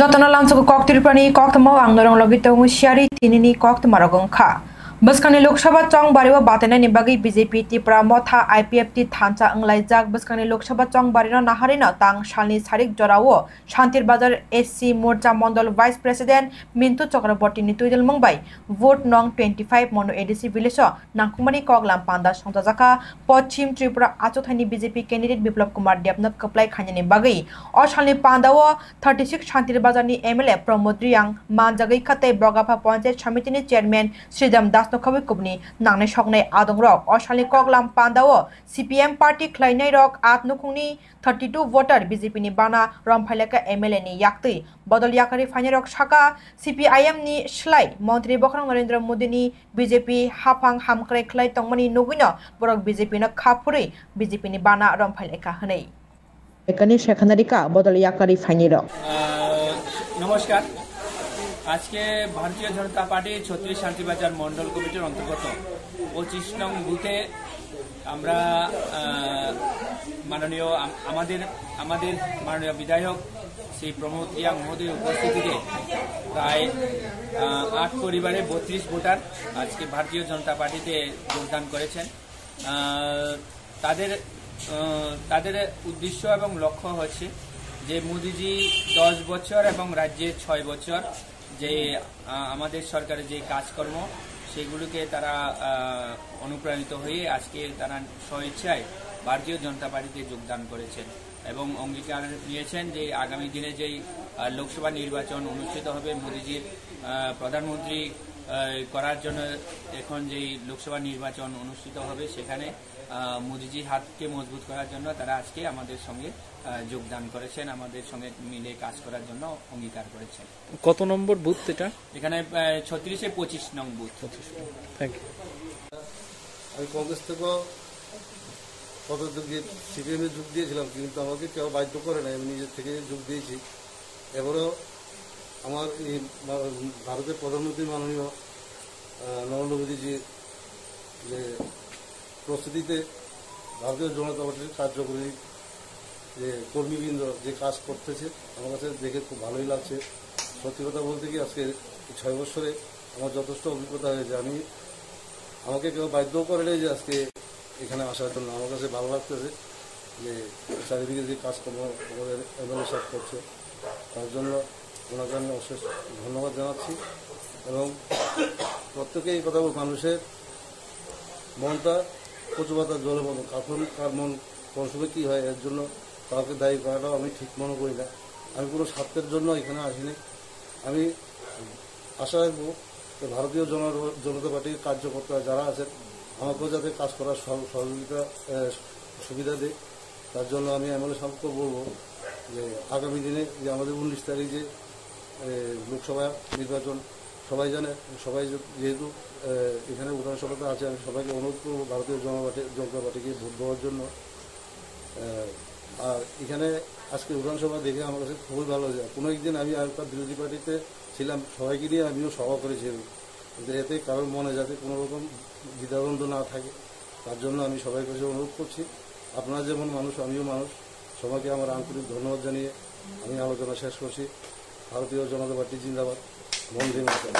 Jotana lamsa kok tirpani kok tamo ang norong logi tongu syari tinini kok tamaragong kha. Baskani Lok Sabha chong bariwa batena ni bagi BJP Tripura motha IPFT thancha anglai jak baskani Lok Sabha chong barina naharina tang salni sarik jorao Shantir Bazar SC Morcha Mondol Vice President Mintu Chakraborty ni tuidel mongbai vote nong 25 mono ADC village nangkumani kok lampanda songjaka Pochim Tripura achothani BJP candidate Biplab Kumar Debnath kaplai khanyani bagi o salni pandawo 36 Shantir Bazar ni MLA Pramod Riang manjagai khate Bogapha Panchayat Samiti ni chairman Sridham Das Khawi kubni nangne shokne adong rok osali koklam pandao CPM party khlainai rok atnukungni 32 voter BJP ni bana romphalaika MLA ni yakti bodol yakari phane rok saka CPIM ni slai mantri Bokhrang Narendra Modi ni BJP hafang hamkrai khlai tongmani nugino borok BJP na khapuri BJP ni bana romphalaika hanai ekani shekhanarika bodol yakari phane rok নমস্কার আজকে ভারতীয় জনতা party 36 Shantibazar Mondal কমিটির অন্তর্গত 25 নং বুথে আমরা মাননীয় মাননীয় বিধায়ক শ্রী প্রমোদ রিয়াং মহোদয়ের উপস্থিতিতে প্রায় 8 পরিবারে 32 ভোটার আজকে ভারতীয় জনতা পার্টিতে যোগদান করেছেন তাদের উদ্দেশ্য এবং লক্ষ্য হচ্ছে যে মোদিজি 10 বছর এবং রাজ্যে 6 বছর যে আমাদের সরকারের যে কাজকর্ম সেগুলোকে তারা অনুপ্রাণিত হয়ে আজকে তারা স্বইচ্ছায় ভারতীয় জনতা পার্টিতে যোগদান করেছেন এবং অঙ্গীকার নিয়েছেন যে আগামী দিনে যেই লোকসভা নির্বাচন অনুষ্ঠিত হবে মোদিজির প্রধানমন্ত্রী করার জন্য এখন যেই লোকসভা নির্বাচন অনুষ্ঠিত হবে সেখানে মোদিজির হাতকে মজবুত করার জন্য তারা আজকে আমাদের সঙ্গে যোগদান করেছেন আমাদের সঙ্গে মিলে কাজ করার জন্য অঙ্গীকার করেছেন কত নম্বর বুথ এটা এখানে 36 এ 25 নং বুথ থ্যাংক ইউ আমি কংগ্রেস থেকে কত সিপিএমে যোগ দিয়েছিলাম কিন্তু আমাকে কেউ বাধ্য করে না আমি নিজের থেকে যোগ দিয়েছি এবারও আমার এই ভারতের প্রধানমন্ত্রী মাননীয় নরেন্দ্র মোদীজি যে প্রস্তুতিতে ভারতীয় জনতা পার্টির কার্যকরী যে কর্মীবৃন্দ যে কাজ করতেছে আমার কাছে দেখে খুব ভালোই লাগছে সত্যি কথা বলতে কি আজকে 6 বছরে আমার যথেষ্ট অভিজ্ঞতা হয়েছে আমাকে কেউ বাধ্য করে নেই যে আজকে এখানে আসার জন্য আমার কাছে ভালো লাগতেছে যে চারিদিকে যে কাজকর্ম আমাদের এমএলএ সাহেব করছে তার জন্য ওনাকে আমি অশেষ ধন্যবাদ জানাচ্ছি এবং প্রত্যেকে এই কথা মানুষের মনটা কচু পাতার জলের মতো কখন কার মন কোন সময় কী হয় এর জন্য কাউকে দায়ী করাটাও আমি ঠিক মনে করি না আমি কোনো স্বার্থের জন্য এখানে আসিনি আমি আশা রাখবো যে ভারতীয় জনতা পার্টির কার্যকর্তারা যারা আছেন আমাকেও যাতে কাজ করার সহযোগিতা সুবিধা দেয় তার জন্য আমি এমএলএ সাহেবকে বলবো যে আগামী দিনে যে আমাদের 19 তারিখ যে লোকসভা নির্বাচন সবাই জানে সবাই যেহেতু এখানে বিধানসভাতে আছে আমি সবাইকে অনুরোধ করবো ভারতীয় জনতা পার্টিকে ভোট দেওয়ার জন্য আর এখানে আজকে বিধানসভা দেখে আমার কাছে খুবই ভালো লাগে কোনো একদিন আমি একটা বিরোধী পার্টিতে ছিলাম সবাইকে নিয়ে আমিও সভা করেছিলাম কিন্তু এতে কারোর মনে যাতে কোনো রকম দ্বিধাদ্বন্দ্ব না থাকে তার জন্য আমি সবাই কাছে অনুরোধ করছি আপনারা যেমন মানুষ আমিও মানুষ সবাইকে আমার আন্তরিক ধন্যবাদ জানিয়ে আমি আলোচনা শেষ করছি ভারতীয় জনতা পার্টি জিন্দাবাদ বন্দে মাতরম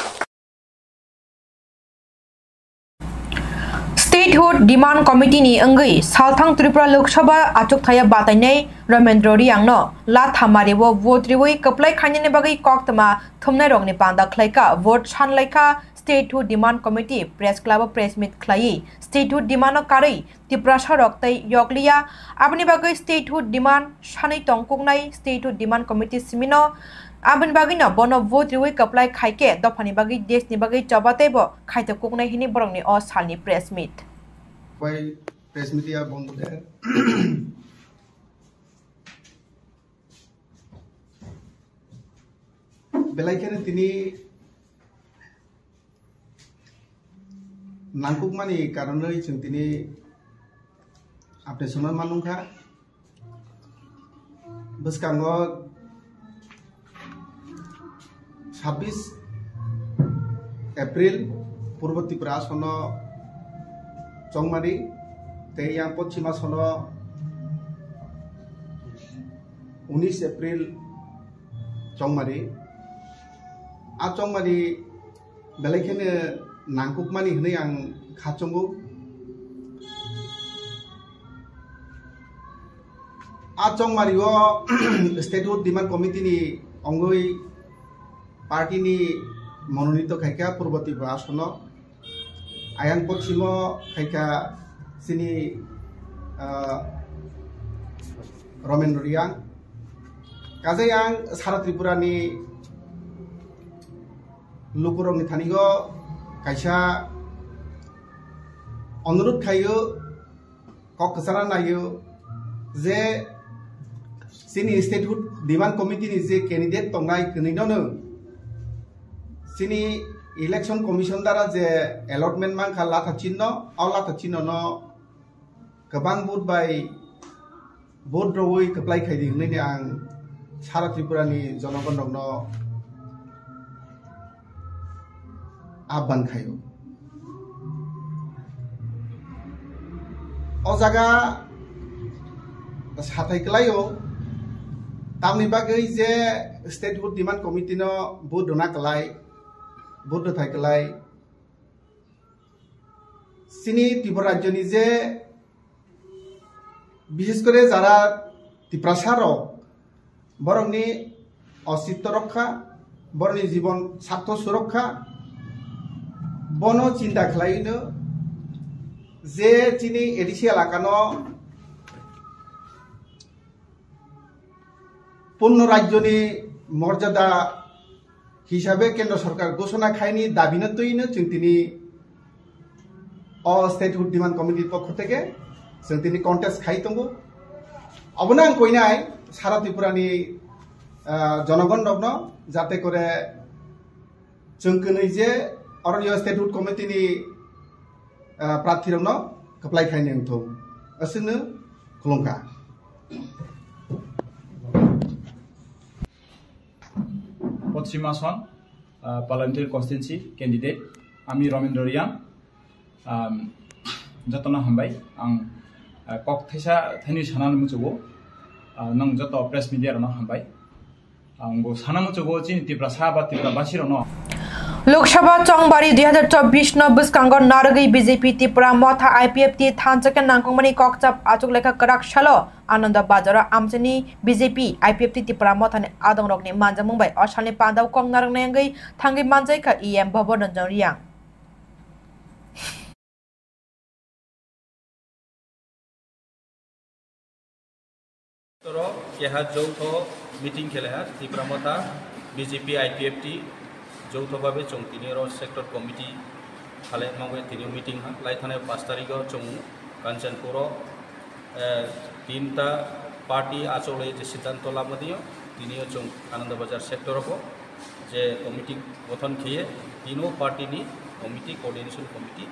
Statehood Demand Committee ni anggai Salthang Tripura Lok Sabha achuk thaya batainai Ramendra Riang no la thamari wo vote riwai kaplai khanyane bagai koktama thumnai rogni panda khlaika vote sanlaika Statehood Demand Committee Press Club press meet khlai Statehood Demand no karai Tripura sarok tai yokliya abni bagai Statehood Demand sanai tongkungnai Statehood Demand Committee simino abni bagai no bono vote riwai kaplai khaike dofani bagai desh ni bagai jabate bo khaita koknai hini borongni o salni press meet press media বন্ধুদের বেলাইখানে তিনি নাংকুকমানি কারণে जों তিনি আপনি সোনার মানুখা বসকাঙ্গ 26 April পূর্ব ত্রিপুরা আসন Chongmari, Teyang Pochima Sono 19 April chongmari a chongmari belaikene nangkukmani hnei ang khachongo a chongmari o statehood demand committee ni ongoi party ni mononito khaika purbati asono ayan pochimo khaika sini Romen Riyang kazayang sara Tripura ni lukurong ni thanigo kaisa অনুরোধ খাইও ককসারা নাইও যে সিনি statehood demand committee ni যে candidate তংনাই কনিননো সিনি election commission দ্বারা যে allotment মান খালা থাচিন্ন আওলা থাচিন্ন ন गोबां भोट बाय भोट रवै कप्लाय खायदि होननायनि आं सारा त्रिपुरानि जनगण दंनो आह्वान खायो अ जागा साथायखलायो तामनि बागै जे स्टेटहुड डिमान्ड कमिटिनो भोट दना कलाय भोट थायखलाय सिनि त्रिपुरा राज्यनि जे বিশেষ করে যারা ত্রিপ্রাসারক বরংনি অস্তিত্ব রক্ষা বরংনি জীবন স্বার্থ সুরক্ষা বন চিন্তা খালাইনো যে চিনি এডিসি এলাকানো পূর্ণ রাজ্যনি মর্যাদা হিসাবে কেন্দ্র সরকার ঘোষণা খায়নি দাবিনো তৈনো जों তিনি স্টেটহুড ডিমান্ড কমিটির পক্ষ থেকে जों दिनै कन्टेस्ट खायतंगो अबनो आं कइनाय सारा त्रिपुरानि जनगण दंनो जाते करे जों कनै जे अरण्य स्टेटहुड कमिटिनि प्रार्थी दंनो कप्लाय खायनो थौ असनो खुलुमखा पश्चिम आसन पार्लियामेंटारी कन्स्टिट्युएन्सी कैंडिडेट आमी रमेन्द्र रियां जतन हामबाय आं कक थैसा थैनि सानानो मुचुगो नों जत प्रेस मीडिया रनो हामबाय आंबो साना मुचुगो चिन त्रिपुरा बा त्रिपुरा बासी रनो लोकसभा चौंबारी 2024 न बुस्कांगो नारगई बीजेपी त्रिपुरा मथा आईपीएफटी थानचके नांगकमनि ककचाप आचुक लेखा कराक छलो आनंद बाजार आमचनि बीजेपी आईपीएफटी त्रिपुरा मथानि आदंरकनि मानजा मुंबाई असालनि पांदाव कं नारंगनै थांगै मानजायखा ईएम भवन जरियां तरो केहा जौथ मीटिंग खेलेहा त्रिपुरा मथा बीजेपी आईपीएफटी जौथ भावे चौंतिनि सेक्टर कमिटी खाले मावे तिनि मीटिंग हा लाइथाने 5 तारिख चौं कांचनपुर तीनटा पार्टी आचले जे सिद्धांत लामदियो तिनियो चौं आनंद बाजार सेक्टर को जे कमिटी गठन किए तीनों पार्टी नि कमिटी कोऑर्डिनेशन कमिटी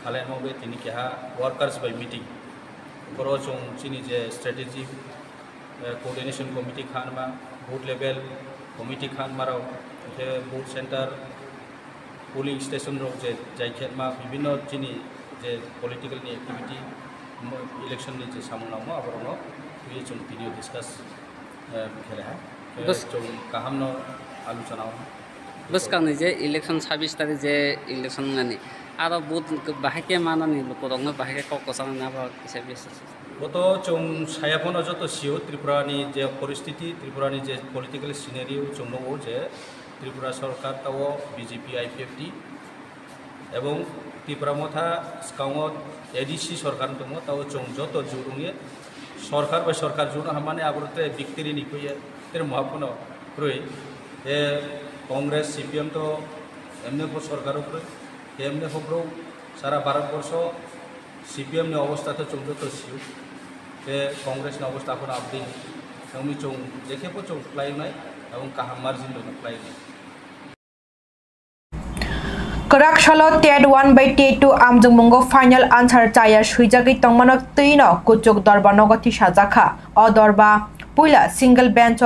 खाले मावे तिनि केहा वर्कर्स बाय मीटिंग करो चौं चिनि जे स्ट्रेटेजी कोऑर्डिनेशन कमिटी खान मा बूथ लेवल कमिटी खान मारो जे बूथ सेंटर पोलिंग स्टेशन रो जे जायखेत मा विभिन्न चिनि जे पॉलिटिकल नि एक्टिविटी इलेक्शन नि जे सामनामो आबरनो बे जों भिडियो डिस्कस खेले है बस जों काहामनो आलोचना बस कांनि जे इलेक्शन 26 तारिख जे इलेक्शन नानि आरो बूथ बाहाके मानानि लोकदंनो बाहाके ककसां नाबा एसे बेस गत जों सायाफोनो जत सियो त्रिपुरानि जे परिस्थिति त्रिपुरानि जे पॉलिटिकल सिनेरियो जों दङो जे त्रिपुरा सरकार ताव बीजेपी आईपीएफटी एवं त्रिपुरा मथा स्काउंग एडीसी सरकार दङ ताव जों जत जुरुङे सरकार बा सरकार जुना हामाने आबरते विक्टरी निकये तेर महाफोनो रय ए कांग्रेस सीपीएम तो एमने को सरकार ऊपर एमने होब्रो सारा भारतवर्ष सीपीएम नि अवस्था तो जों जत सियो बे कांग्रेस नि अवस्था को आपदि जोंनि जों जेखेबो जों फ्लाइनाय एवं काहाम मार्जिन दङ फ्लाइनाय Karakshalo TED 1/T2 amjung mungo final answer chaya suijagi tongmanok tuino kuchuk dorba nogati sajaka o dorba puila single bench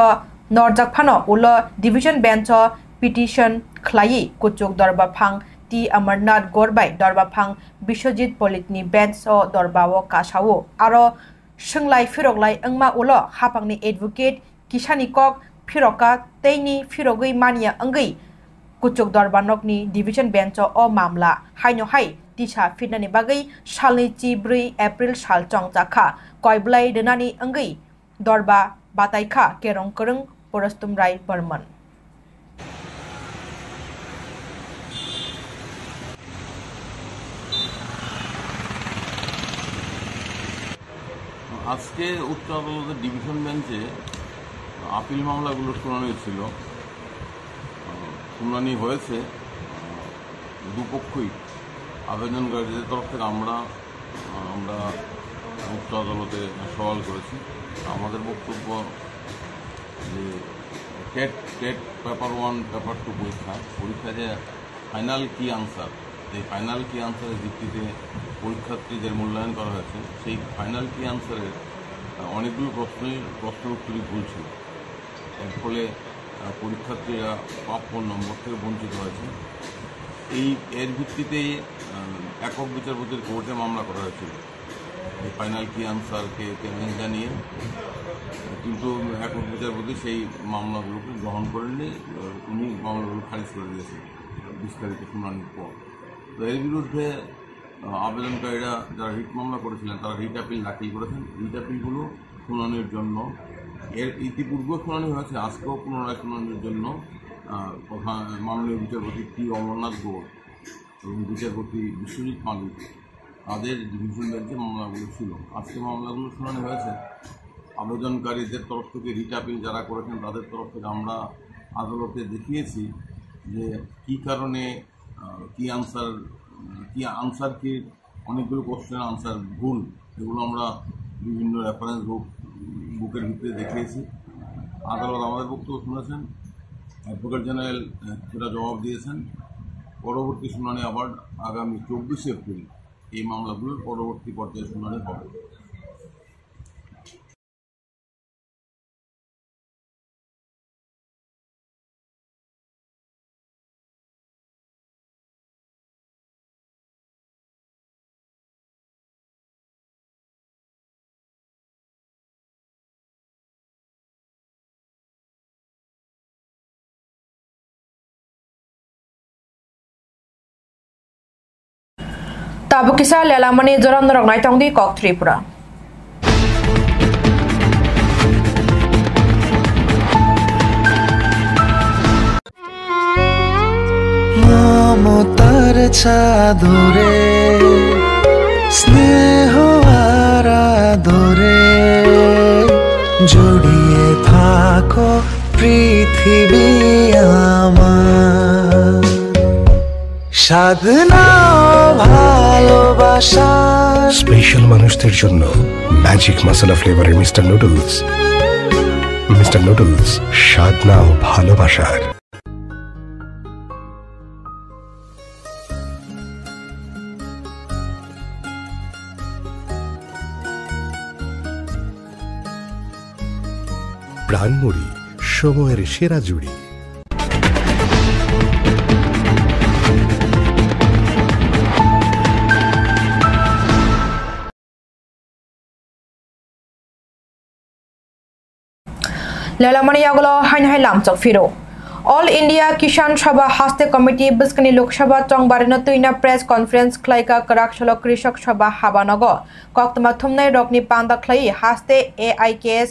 norjak phano ulo division bench petition khlai kuchuk dorba phang T Amarnath Gorbai dorba phang Bishojit Politni bench o dorba o kasao aro sunglai firoglai angma ulo hapangni advocate Kishani Kok phiroka teini phirogui mania angai kuchuk dorbanokni division bench o mamla haino hai tisha fitnani bagai salni chi 4 April sal chongjakha koiblai denani angai dorba bataikha kerong kereng porostum rai Burman আজকে উচ্চ আদালতের division বেঞ্চে appeal মামলাগুলোর শুনানি ছিল। শুনানি হয়েছে, দুপক্ষই আবেদনকারীদের তরফ থেকে আমরা উচ্চ আদালতে সওয়াল করেছি। আমাদের বক্তব্য যে টেট পেপার 1 পেপার 2 পরীক্ষা যে ফাইনাল কি আনসার, এই ফাইনাল কি আনসারের ভিত্তিতে পরীক্ষার্থীদের মূল্যায়ন করা হয়েছে। সেই ফাইনাল কি আনসারের অনেকগুলো প্রশ্নের উত্তরই ভুল ছিল। এর ফলে পরীক্ষার্থীরা প্রাপ্য নম্বর থেকে বঞ্চিত হয়েছে। এর ভিত্তিতেই একক বিচারপতির কোর্টে মামলা করা হয়েছিল এই ফাইনাল কি আনসারকে চ্যালেঞ্জ জানিয়ে, কিন্তু একক বিচারপতি সেই মামলাগুলোকে গ্রহণ করেননি। উনি মামলাগুলো খারিজ করে দিয়েছেন বিস্তারিত শুনানির পর। তো এর বিরুদ্ধে আবেদনকারীরা যারা রিট মামলা করেছিলেন তারা রিট আপিল দাখিল করেছেন। রিট আপিলগুলো শুনানির জন্য এর ইতিপূর্বে শুনানি হয়েছে, আজকেও পুনরায় শুনানির জন্য মাননীয় বিচারপতি টি অমরনাথ গৌড় এবং বিচারপতি বিশ্বজিৎ মালিক তাদের ডিভিশন বেঞ্চে মামলাগুলো ছিল। আজকে মামলাগুলো শুনানি হয়েছে। আবেদনকারীদের তরফ থেকে রিট আপিল যারা করেছেন তাদের তরফ থেকে আমরা আদালতে দেখিয়েছি যে কী কারণে কি আনসার কি অনেকগুলো কোশ্চেনের আনসার ভুল, এগুলো আমরা বিভিন্ন রেফারেন্স বুকের ভিতরে দেখিয়েছি। আদালত আমাদের বক্তব্য শুনেছেন, অ্যাডভোকেট জেনারেল সেটা জবাব দিয়েছেন। পরবর্তী শুনানি আবার আগামী 24 এপ্রিল এই মামলাগুলোর পরবর্তী পর্যায়ে শুনানি হবে। Tabu kisah lelamani joran norok nai tong di Kok Tripura. মমতার চাদরে স্নেহ আর আদরে জড়িয়ে থাকো পৃথিবী আমার, সাধনা ভালোবাসা স্পেশাল মানুষদের জন্য ম্যাজিক মশলা ফ্লেভারের মিস্টার নুডলস। মিস্টার নুডলস, সাধনা ও ভালোবাসার। প্রাণমুড়ি, সময়ের সেরা জুড়ি। Lelamani aglo hain hai lam chok firo. All India Kisan Sabha Haste Committee Biskani Lok Sabha Chongbarino tuina press conference khlaika karak sholo krishak sabha habanogo koktama thumnai rokni panda khlai haste AIKS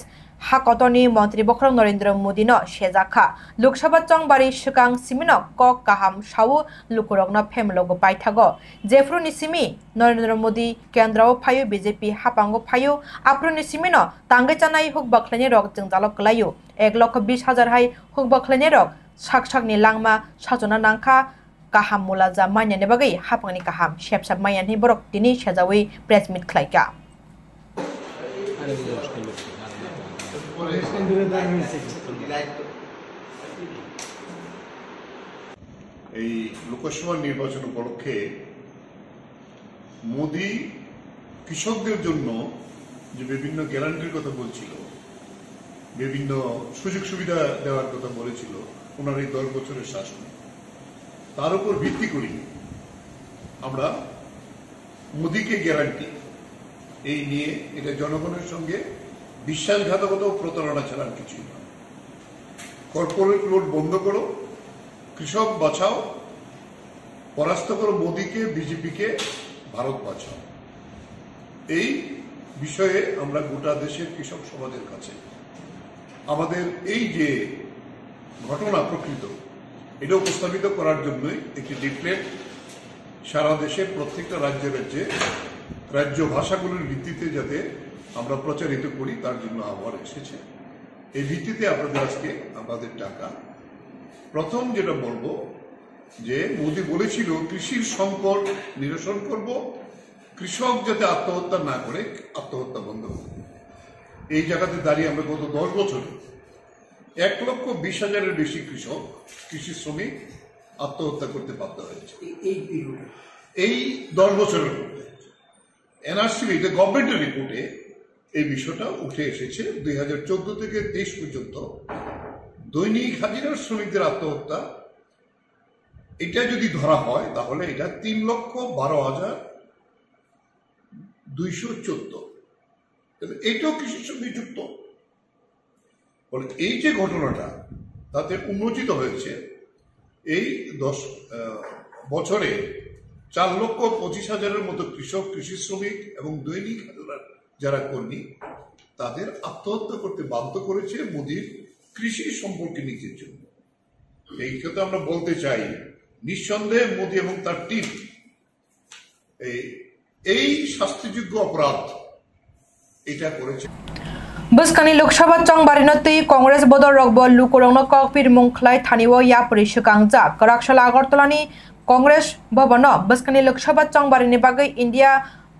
hakotoni মন্ত্রী বক্রং নরেন্দ্র মোদী ন সেজাখা লোকসভা চংবারি সুকাং সিমিন কক কাহাম সাউ লুকুরগ্ন ফেমলগো পাইথাগো জেফ্রুনি সিমি নরেন্দ্র মোদী কেন্দ্র ফায়ু বিজেপি হাপাঙ্গো ফায়ু আপ্রুনি সিমিন তাঙ্গে চানাই হুক বখলানি রক জংজালক লায়ু 1,20,000 হাই হুক বখলানি রক সাকসাকনি লাংমা সাজনা নাংখা কাহাম মুলাজা মাইনানি বাগै হাপাংনি কাহাম সেপসাপ মাইয়ানি বরক দিনি সেজাউই প্রেস মিট খ্লাইকা এই লোকসভা নির্বাচন উপলক্ষে মোদি কৃষকদের জন্য যে বিভিন্ন গ্যারান্টির কথা বলছিল, বিভিন্ন সুযোগ সুবিধা দেওয়ার কথা বলেছিল ওনার এই 10 বছরের শাসন, তার উপর ভিত্তি করি আমরা মোদিকে গ্যারান্টি এই নিয়ে এটা জনগণের সঙ্গে বিশ্বাসঘাতকতা ও প্রতারণা ছাড়া কিছুই নয়। কর্পোরেট লোড বন্ধ করো, কৃষক বাঁচাও, পরাস্ত করো মোদীকে, বিজেপিকে, ভারত বাঁচাও। এই বিষয়ে আমরা গোটা দেশের কৃষক সমাজের কাছে আমাদের এই যে ঘটনা প্রকৃত এটা উপস্থাপিত করার জন্যই একটি লিফলেট সারা দেশের প্রত্যেকটা রাজ্যে রাজ্য ভাষাগুলোর ভিত্তিতে যাতে আমরা প্রচারিত করি তার জন্য আহ্বান এসেছে। এই ভিত্তিতে আপনাদের আজকে আমাদের টাকা প্রথম যেটা বলবো যে মোদী বলেছিল কৃষির সংকট নিরসন করব, কৃষক যাতে আত্মহত্যা না করে আত্মহত্যা বন্ধ করব। এই জায়গাতে দাঁড়িয়ে আমরা গত 10 বছরে 1,20,000-এর বেশি কৃষক, কৃষি শ্রমিক আত্মহত্যা করতে বাধ্য হয়েছে এই 10 বছরের মধ্যে। এনআরসি গভর্নমেন্টের রিপোর্টে এই বিষয়টা উঠে এসেছে। 2014 থেকে 23 পর্যন্ত দৈনিক হাজিরার শ্রমিকদের আত্মহত্যা এটা যদি ধরা হয় তাহলে এটা 3,12,214। এইটাও কৃষির সঙ্গে যুক্ত। বলে এই যে ঘটনাটা তাতে উন্মোচিত হয়েছে এই 10 বছরে 4,25,000-এর মতো কৃষক, কৃষি শ্রমিক এবং দৈনিক যারা কর্মী তাদের আত্মহত্যা করতে বাধ্য করেছে মোদীর কৃষি সম্পর্কে নীতির জন্য। এই কথা আমরা বলতে চাই নিঃসন্দেহে মোদী এবং তার টিম এই শাস্তিযোগ্য অপরাধ এটা করেছে। Buskani Lok Sabha Chong Barinoti Congress Bodor Rogbol Lukurongno Kokpir Mungklai Thaniwo Yapuri Shukangja Karakshal Agartolani Congress Bobono Buskani Lok Sabha Chong Barini Bagai India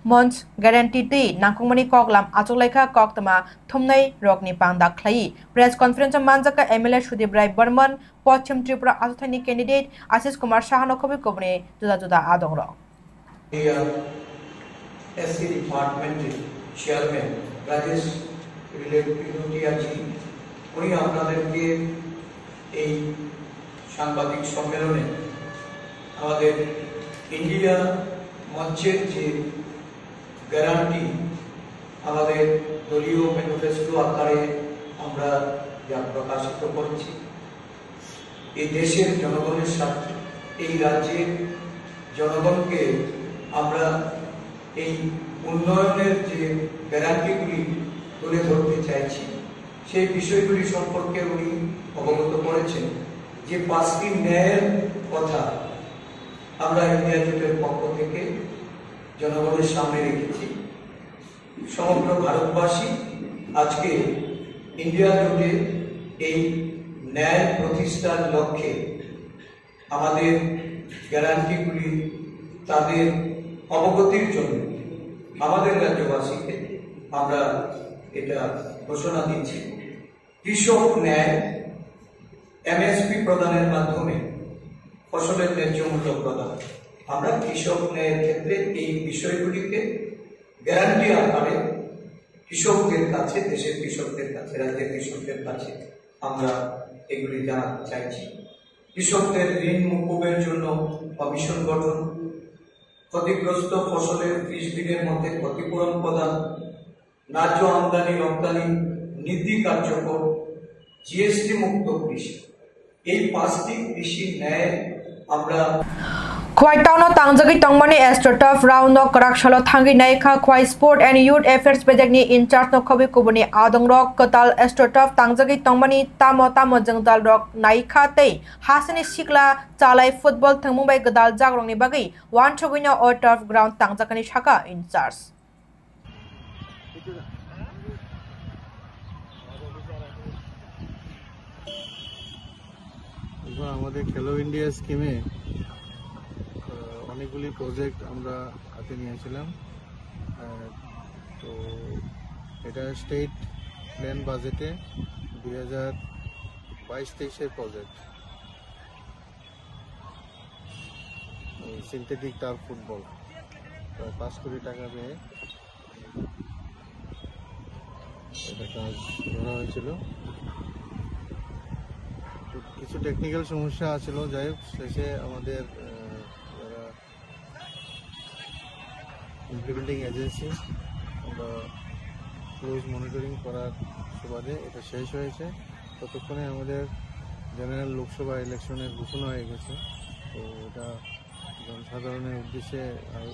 Mons Guarantee Ti Nangkongmani Koklam Acholaika Koktama Thumnai Rokni Pangda Klai Press Conference Manjaka MLA Sudip Rai Burman Pochim Tripura Athani Candidate Ashish Kumar Shahano Kobi Kobni Juda Juda Adongro SC Department Chairman Rajesh জি উনি আপনাদেরকে এই সাংবাদিক সম্মেলনে আমাদের India মঞ্চের যে guarantee আমাদের দলীয় ম্যানিফেস্টো আকারে আমরা যা প্রকাশিত করেছি এই দেশের জনগণের স্বার্থে এই রাজ্যের জনগণকে আমরা এই উন্নয়নের যে গ্যারান্টিগুলি তুলে ধরতে চাইছি সেই বিষয়গুলি সম্পর্কে উনি অবগত করেছেন যে 5টি ন্যায়ের কথা আমরা ইন্ডিয়া জোটের পক্ষ থেকে জনগণের সামনে রেখেছি। সমগ্র ভারতবাসী আজকে ইন্ডিয়া জোটে এই ন্যায় প্রতিষ্ঠার লক্ষ্যে আমাদের গ্যারান্টিগুলি তাদের অবগতির জন্য আমাদের রাজ্যবাসীকে আমরা এটা ঘোষণা দিচ্ছি। কৃষক ন্যায় এমএসপি প্রদানের মাধ্যমে ফসলের ন্যায্য মূল্য প্রদান। আমরা কৃষক ন্যায়ের ক্ষেত্রে এই বিষয়গুলিকে গ্যারান্টি আকারে কৃষকদের কাছে, দেশের কৃষকদের কাছে, রাজ্যের কৃষকদের কাছে আমরা এগুলি জানাতে চাইছি। কৃষকদের ঋণ মুকুবের জন্য কমিশন গঠন, ক্ষতিগ্রস্ত ফসলের 30 দিনের মধ্যে ক্ষতিপূরণ প্রদান, ন্যায্য আমদানি রপ্তানি নীতি কার্যকর, জিএসটি মুক্ত কৃষি, এই 5টি কৃষি ন্যায় আমরা Khwai Tauno Tangjagi Tongmani Astroturf Round no Karakshalo Thangi Naika Khwai Sport and Youth Affairs Projectni in charge no Khobi Kubuni Adong Rock Kotal Astroturf Tangjagi Tongmani Tamo Jengdal Rock Naika Tei Hasani Sikla Chalai Football Thangmumbai Gadal Jagrongni Bagi One Chogino or Turf Ground Tangjakani Shaka in charge. আমাদের খেলো India স্কিমে অনেকগুলি project আমরা হাতে নিয়েছিলাম। তো এটা state plan বাজেটে 2022-23-এর প্রজেক্ট। সিনথেটিক টার্ফ ফুটবল প্রায় 5 কোটি টাকা পেয়ে এটা কাজ করা হয়েছিল। কিছু টেকনিক্যাল সমস্যা আছিল, যাই হোক শেষে আমাদের যারা ইমপ্লিমেন্টিং এজেন্সি আমরা ক্লোজ মনিটরিং করার সুবাদে এটা শেষ হয়েছে। ততক্ষণে আমাদের জেনারেল লোকসভা ইলেকশনের ঘোষণা হয়ে গেছে। তো এটা জনসাধারণের উদ্দেশ্যে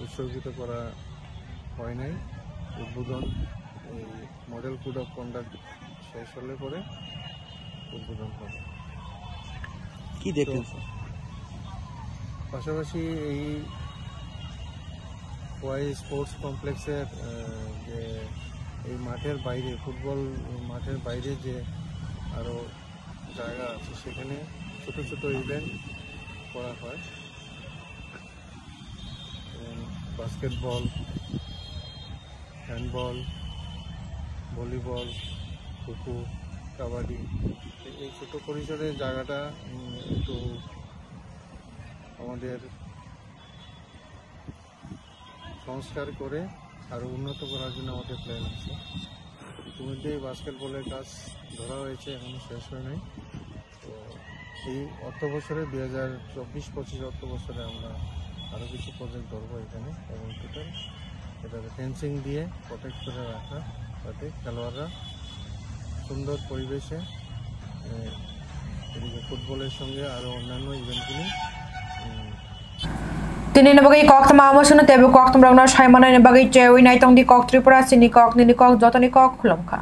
উৎসর্গিত করা হয় নাই। উদ্বোধন এই মডেল কোড অফ কন্ডাক্ট শেষ হলে পরে উদ্বোধন হবে। কি দেখলেন? পাশাপাশি এই ওয়াই স্পোর্টস কমপ্লেক্সের যে এই মাঠের বাইরে, ফুটবল মাঠের বাইরে যে আরও জায়গা আছে, সেখানে ছোট ছোট ইভেন্ট করা হয়। Basketball, handball, volleyball, kho kho, kabaddi, এই ছোট পরিসরের জায়গাটা একটু আমাদের সংস্কার করে আরও উন্নত করার জন্য আমাদের প্ল্যান আছে। ইতিমধ্যেই বাস্কেটবলের কাজ ধরা হয়েছে, এখনও শেষ হয় নাই। তো এই অর্থ বছরে 2024-25 অর্থ বছরে আমরা আরও কিছু প্রজেক্ট ধরবো এখানে, এবং টোটাল এটাকে ফেন্সিং দিয়ে প্রোটেক্ট করে রাখা, যাতে খেলোয়াড়রা সুন্দর পরিবেশে এদিকে ফুটবলের সঙ্গে আরও অন্যান্য ইভেন্টগুলি Tini na bagay kok tama mo sunod tebo kok tumrang na shaymana na bagay jewi na itong di kok Tripura sini kok nini kok joto ni kok kulom ka.